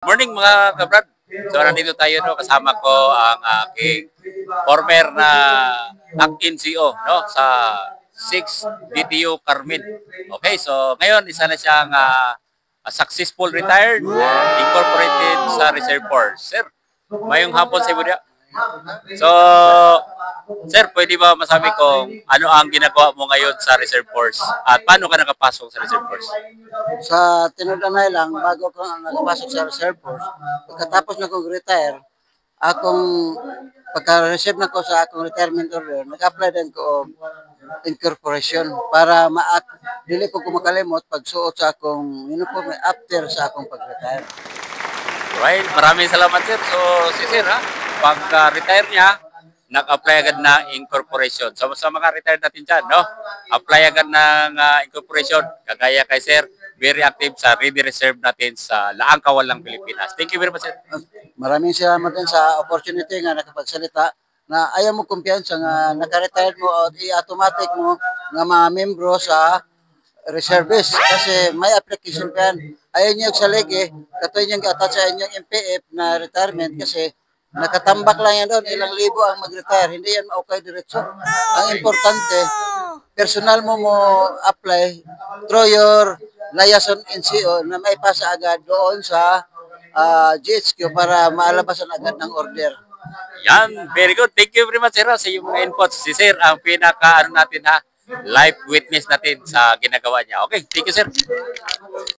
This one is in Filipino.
Morning mga kabrad. So nandito tayo no, kasama ko ang aking former na acting CEO no sa 6 DTU Carmen. Okay, so ngayon isa na siyang successful retired incorporated sa Reserve Force. Sir, mayong hapon sa Ibudia. So, sir, pwede ba masabi kung ano ang ginagawa mo ngayon sa Reserve Force at paano ka nakapasok sa Reserve Force? Sa tinudanay lang, bago ko nakapasok sa Reserve Force, pagkatapos na kong retire, akong pagka-receive na ko sa akong retirement order, nag-apply din ko og incorporation para dili ko makalimot pagsuot sa akong uniform after sa akong pag-retire. Right, maraming salamat sir. So, si sir ha, pag-retire niya, nag-apply agad na incorporation. So, sa mga retired natin dyan, no? Apply agad ng incorporation. Kagaya kay sir, very active sa Ready Reserve natin sa Laang Kawalang, Pilipinas. Thank you very much sir. Maraming salamat din sa opportunity nga nakapagsalita na ayaw mo kumpiyansa nga naka-retired mo o i-automatic mo nga mga membro sa reservist kasi may application kan ayaw niyo sa legi katoy niyang attach sa inyong MPF na retirement kasi nakatambak lang yan doon ilang libo ang mag-retire hindi yan okay diretso ang importante personal mo apply through your liaison NCO na may pasa agad doon sa GHQ para maalabasan agad ng order. Yan, very good. Thank you very much sir sa iyong mga inputs. Si sir ang pinaka natin ha, live witness natin sa ginagawa niya. Okay, thank you sir.